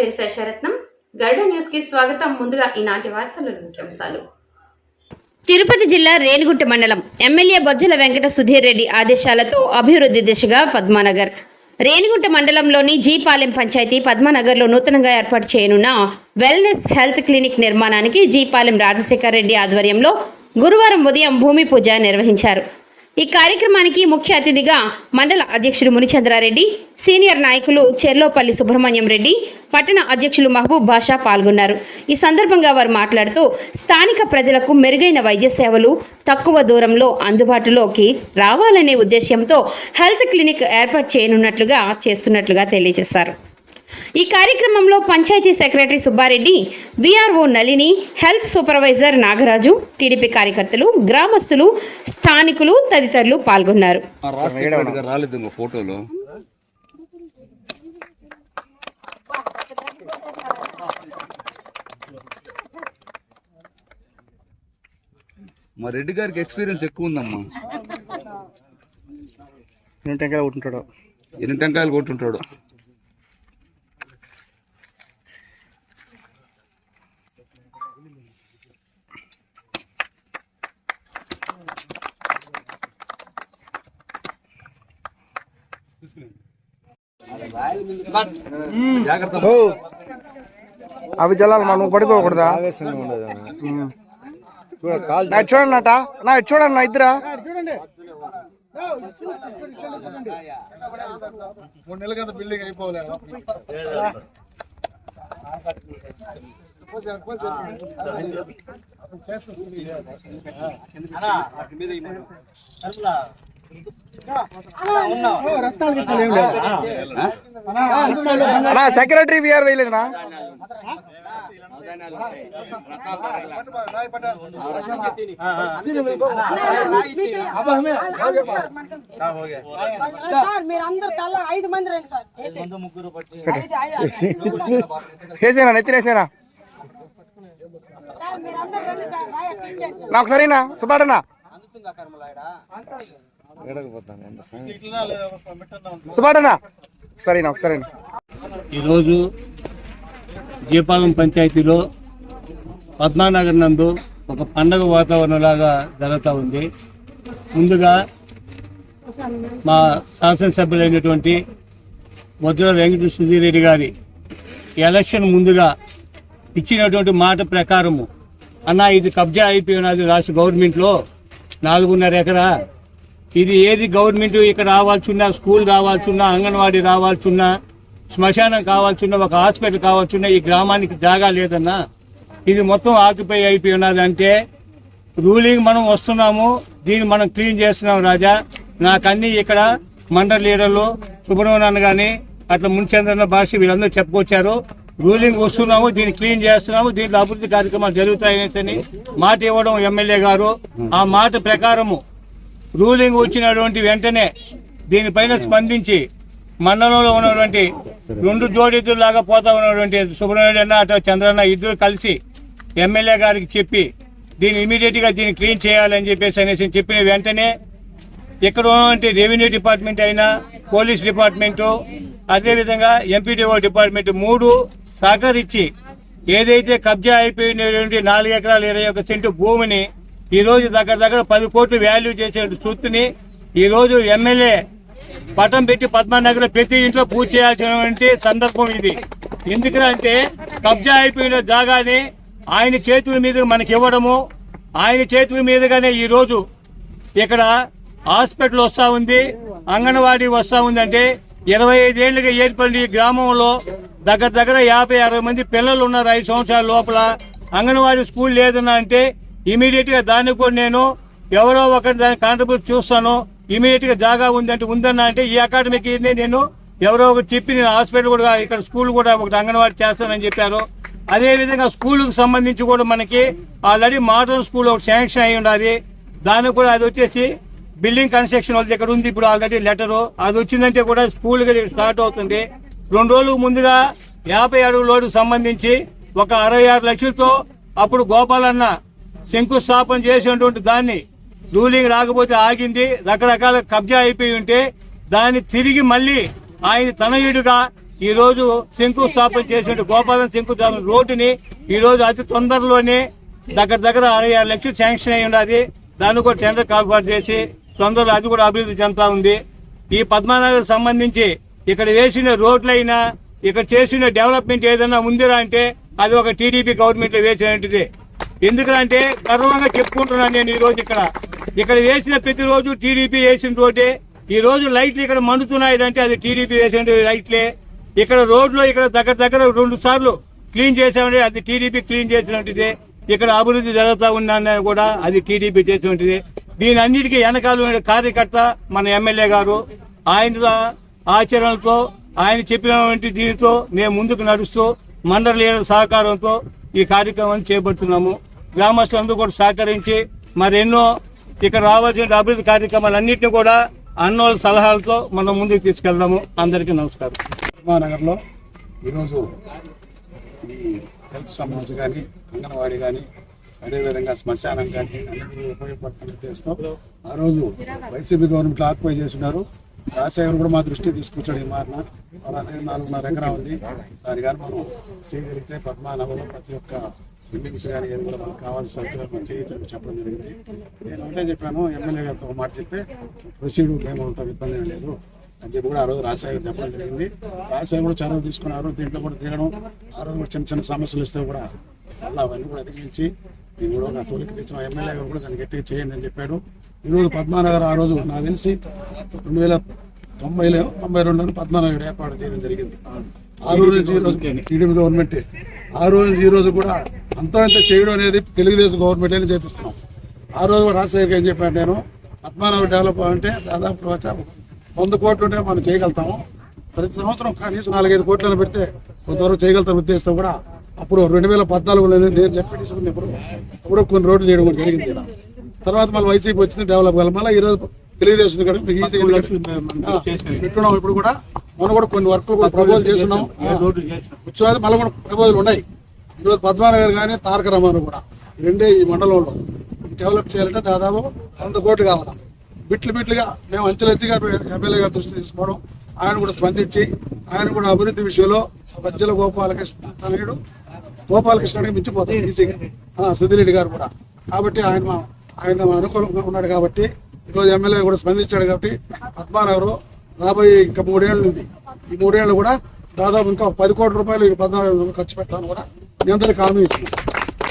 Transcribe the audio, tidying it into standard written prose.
పేరు శేషరత్నం. గరుడ న్యూస్ కి స్వాగతం. ముందుగా ఈనాటి వార్తల ముఖ్యాంశాలు. తిరుపతి జిల్లా రేణిగుంట మండలం ఎమ్మెల్యే బొజ్జల వెంకట సుధీర్ రెడ్డి ఆదేశాలతో అభివృద్ధి దిశగా పద్మానగర్. రేణిగుంట మండలంలోని జీపాలెం పంచాయతీ పద్మానగర్లో నూతనంగా ఏర్పాటు చేయనున్న వెల్నెస్ హెల్త్ క్లినిక్ నిర్మాణానికి జీపాలెం రాజశేఖర్ రెడ్డి ఆధ్వర్యంలో గురువారం ఉదయం భూమి పూజ నిర్వహించారు. ఈ కార్యక్రమానికి ముఖ్య అతిథిగా మండల అధ్యక్షులు మునిచంద్రారెడ్డి, సీనియర్ నాయకులు చెర్లోపల్లి సుబ్రహ్మణ్యం రెడ్డి, పట్టణ అధ్యక్షులు మహబూబ్ బాషా పాల్గొన్నారు. ఈ సందర్భంగా వారు మాట్లాడుతూ స్థానిక ప్రజలకు మెరుగైన వైద్య సేవలు తక్కువ దూరంలో అందుబాటులోకి రావాలనే ఉద్దేశంతో హెల్త్ క్లినిక్ ఏర్పాటు చేస్తున్నట్లుగా తెలియజేశారు. ఈ కార్యక్రమంలో panchayat secretary Subbareddy, VRO Nalini, health supervisor Nagaraju, TDP కార్యకర్తలు, గ్రామస్తులు, స్థానికులు తదితరులు పాల్గొన్నారు. మా రెడ్డి గారికి ఎక్స్పీరియన్స్ ఎక్కువ ఉందమ్మా. ఎన్ని టెంకాయలు కొట్టుంటాడు. అవి జలాలు మనం పడిపోకూడదా? చూడండి అట నా చూడండి నా ఇద్దరా 3 నెలల కింద బిల్డింగ్ అయిపోలే. సెక్రటరీ విఆర్ వేయలేదునా? వేసేనా నెత్తినేసేనా? నాకు సరేనా సుబ్బాడనా? సుబ్బాడనా సరేనా? ఒకసారేనా? ఈరోజు జీపాలెం పంచాయతీలో పద్మానగర్ నందు ఒక పండగ వాతావరణంలాగా జరుగుతూ ఉంది. ముందుగా మా శాసనసభ్యులైనటువంటి బొజ్జల వెంకట సుధీర్ రెడ్డి గారి ఎలక్షన్ ముందుగా ఇచ్చినటువంటి మాట ప్రకారము, అన్న ఇది కబ్జా అయిపోయినది రాష్ట్ర గవర్నమెంట్లో 4.5 ఎకరా. ఇది ఏది గవర్నమెంట్ ఇక్కడ రావాల్సిన, స్కూల్ రావాల్సిన, అంగన్వాడీ రావాల్సిన, శ్మశానం కావాల్సిన, ఒక హాస్పిటల్ కావాల్సిన ఈ గ్రామానికి జాగా లేదన్నా. ఇది మొత్తం ఆక్యుపై అయిపోయి ఉన్నది. అంటే రూలింగ్ మనం వస్తున్నాము, దీన్ని మనం క్లీన్ చేస్తున్నాం రాజా. నాకన్నీ ఇక్కడ మండల లీడర్లు సుబ్రహ్మణ్యన్ కానీ అట్లా మునిచంద్రన్న భాష వీళ్ళందరూ చెప్పుకొచ్చారు. రూలింగ్ వస్తున్నాము, దీన్ని క్లీన్ చేస్తున్నాము, దీంట్లో అభివృద్ధి కార్యక్రమాలు జరుగుతాయని మాట ఇవ్వడం ఎమ్మెల్యే గారు. ఆ మాట ప్రకారము రూలింగ్ వచ్చినటువంటి వెంటనే దీనిపైన స్పందించి మండలంలో ఉన్నటువంటి 2 జోడీదులాగా పోతా ఉన్నటువంటి సుబ్రహ్మణ్యన్న అటు చంద్రన్న ఇద్దరు కలిసి ఎమ్మెల్యే గారికి చెప్పి దీన్ని ఇమీడియట్గా దీన్ని క్లీన్ చేయాలని చెప్పేసి చెప్పిన వెంటనే ఇక్కడ ఉన్నటువంటి రెవెన్యూ డిపార్ట్మెంట్ అయినా, పోలీస్ డిపార్ట్మెంటు, అదేవిధంగా ఎంపీడీఓ డిపార్ట్మెంట్ 3 సహకరించి ఏదైతే కబ్జా అయిపోయినటువంటి 4 ఎకరాల 21 సెంటు భూమిని ఈరోజు దగ్గర 10 కోట్లు వాల్యూ చేసే సొత్తుని ఈరోజు ఎమ్మెల్యే పటం పెట్టి పద్మానగర్లో ప్రతి ఇంట్లో పూజ చేయాల్సినటువంటి సందర్భం ఇది. ఎందుకంటే కబ్జా అయిపోయిన జాగాని ఆయన చేతుల మీద మనకి ఇవ్వడము, ఆయన చేతుల మీదుగానే ఈరోజు ఇక్కడ హాస్పిటల్ వస్తూ ఉంది, అంగన్వాడీ వస్తూ ఉందంటే 25 ఏళ్ళుగా ఏర్పడి ఈ గ్రామంలో దగ్గర 50-60 మంది పిల్లలు ఉన్నారు 5 సంవత్సరాల లోపల. అంగన్వాడీ స్కూల్ లేదన్నా అంటే ఇమీడియట్గా దానికి కూడా నేను ఎవరో ఒకరి దాన్ని కాంట్రిబ్యూట్ చూస్తాను. ఇమీడియట్గా జాగా ఉందంటే ఉందన్నా అంటే ఈ అకాడమీకి నేను ఎవరో ఒకటి చెప్పి నేను హాస్పిటల్ కూడా ఇక్కడ స్కూల్ కూడా ఒకటి అంగన్వాడీ చేస్తానని చెప్పారు. అదేవిధంగా స్కూల్కి సంబంధించి కూడా మనకి ఆల్రెడీ మోడర్న్ స్కూల్ ఒకటి శాంక్షన్ అయి ఉన్నది. దానికి కూడా అది వచ్చేసి బిల్డింగ్ కన్స్ట్రక్షన్ వాళ్ళ దగ్గర ఉంది. ఇప్పుడు ఆల్రెడీ లెటరు అది వచ్చిందంటే కూడా స్కూల్ స్టార్ట్ అవుతుంది. 2 రోజులకు ముందుగా 50 అడుగుల లోడుకు సంబంధించి ఒక 66 లక్షలతో అప్పుడు గోపాలన్న శంకుస్థాపన చేసినటువంటి దాన్ని రూలింగ్ రాకపోతే ఆగింది. రకరకాల కబ్జా అయిపోయి ఉంటే దాన్ని తిరిగి మళ్ళీ ఆయన తనయుడిగా ఈ రోజు శంకుస్థాపన చేసిన గోపాలం శంకుస్థాపన రోడ్డుని ఈ రోజు అతి తొందరలోనే దగ్గర 66 లక్షలు శాంక్షన్ అయి ఉన్నది. దాన్ని కూడా టెండర్ కాల్ఫాట్ చేసి తొందరలో అది కూడా అభివృద్ధి చెందుతా ఉంది. ఈ పద్మానగర్ సంబంధించి ఇక్కడ వేసిన రోడ్లైనా ఇక్కడ చేసిన డెవలప్మెంట్ ఏదైనా ఉందిరా అంటే అది ఒక టీడీపీ గవర్నమెంట్ లో వేసినట్టుది. ఎందుకంటే గర్వంగా చెప్పుకుంటున్నాను నేను. ఈ రోజు ఇక్కడ వేసిన ప్రతిరోజు టీడీపీ వేసిన రోడ్డే. ఈ రోజు లైట్లు ఇక్కడ మండుతున్నాయి అంటే అది టీడీపీ వేసిన లైట్లే. ఇక్కడ రోడ్లో ఇక్కడ దగ్గర 2 సార్లు క్లీన్ చేసామంటే అది టీడీపీ క్లీన్ చేసినట్టుదే. ఇక్కడ అభివృద్ధి జరుగుతూ ఉన్నా కూడా అది టీడీపీ చేసినట్టుదే. దీని అన్నిటికీ వెనకాల కార్యకర్త మన ఎమ్మెల్యే గారు. ఆయన ఆచరణలతో ఆయన చెప్పినటువంటి దీనితో మేము ముందుకు నడుస్తూ మండల లీడర్ సహకారంతో ఈ కార్యక్రమాన్ని చేపడుతున్నాము. గ్రామస్తులందరూ కూడా సహకరించి మరెన్నో ఇక్కడ రావాల్సిన అభివృద్ధి కార్యక్రమాలన్నింటినీ కూడా అన్నోళ్ళ సలహాలతో మనం ముందుకు తీసుకెళ్దాము. అందరికీ నమస్కారం. పద్మానగర్లో ఈరోజు ఈ హెల్త్ సంబంధించి కానీ అంగన్వాడీ కానీ అదేవిధంగా శ్మశానం కానీ అన్నింటినీ ఉపయోగపడుతున్న ఉద్దేశంతో ఆ రోజు వైసీపీ గవర్నమెంట్లో ఆక్యుపై చేస్తున్నారు. రాజశేఖర్ కూడా మా దృష్టికి తీసుకొచ్చాడు. ఈ మారిన మన దగ్గర 4.5 ఎకరా ఉంది. దాని కానీ మనం చేయగలిగితే పద్మానగర్లో ప్రతి ఒక్క బిల్డింగ్స్ కానీ ఏది కూడా మనకు కావాల్సిన సౌకర్యాలు మనం చేయొచ్చని చెప్పడం జరిగింది. నేను ఒకటే చెప్పాను, ఎమ్మెల్యే గారితో ఒక మాట చెప్పి ప్రొసీడ్ మేము ఉంటాం, ఇబ్బంది ఏం లేదు అని చెప్పి కూడా ఆ రోజు రాజశేఖర్ చెప్పడం జరిగింది. రాజశేఖర్ కూడా చొరవ తీసుకున్నారు. దీంట్లో కూడా దిగడం ఆ రోజు కూడా చిన్న సమస్యలు ఇస్తే కూడా మళ్ళీ అవన్నీ కూడా అధిగమించి దీన్ని కూడా ఒక తోలికి తెచ్చిన ఎమ్మెల్యే గారు కూడా దాన్ని గట్టిగా చేయండి అని చెప్పాడు. ఈరోజు పద్మానగర్ ఆ రోజు నాకు తెలిసి 1992 పద్మానగర్ ఏర్పాటు చేయడం జరిగింది. ఆ రోజు నుంచి ఈ రోజు టీడీపీ గవర్నమెంట్ ఆ రోజు నుంచి ఈ రోజు కూడా అంతా ఇంత చేయడం అనేది తెలుగుదేశం గవర్నమెంట్ అని చేపిస్తున్నాం. ఆ రోజు రాజశేఖర్ ఏం చెప్పాను, నేను పద్మానగర్ డెవలప్ అంటే దాదాపు 100 కోట్లు ఉంటే మనం చేయగలుగుతాము. ప్రతి సంవత్సరం కనీసం 4-5 కోట్లను పెడితే కొంతవరకు చేయగలుగుతాం ఉద్దేశం కూడా. అప్పుడు 2014లో నేను చెప్పి ఇప్పుడు కొన్ని రోడ్లు చేయడం కూడా జరిగింది. తర్వాత మళ్ళీ వైసీపీ వచ్చింది డెవలప్ కావాలి. మళ్ళీ ఈరోజు తెలుగుదేశం పెట్టున్నాం. ఇప్పుడు కూడా మనం కూడా కొన్ని వర్క్లు కూడా ప్రపోజల్ చేస్తున్నాం. వచ్చేది మళ్ళీ కూడా ప్రపోజల్ ఉన్నాయి. ఈరోజు పద్మానగర్ కానీ తారక రామారావు కూడా రెండే ఈ మండలంలో డెవలప్ చేయాలంటే దాదాపు 100 కోట్లు కావాలి. బిట్లుగా మేము అంచెలెత్తిగా ఎమ్మెల్యే గారి దృష్టి తీసుకోవడం, ఆయన కూడా స్పందించి ఆయన కూడా అభివృద్ధి విషయంలో మధ్యలో గోపాలకృష్ణకి మించిపోతాం ఈజీగా. సుధిరెడ్డి గారు కూడా కాబట్టి ఆయన అనుకూలంగా ఉన్నాడు కాబట్టి ఈరోజు ఎమ్మెల్యే కూడా స్పందించాడు కాబట్టి పద్మానగర్ రాబోయే ఇంకా 3 ఏళ్ళు ఉంది. ఈ 3 ఏళ్ళు కూడా దాదాపు ఇంకా 10 కోట్ల రూపాయలు 14 ఖర్చు పెడతాను కూడా మీ అందరికీ హామీ ఇస్తున్నాను.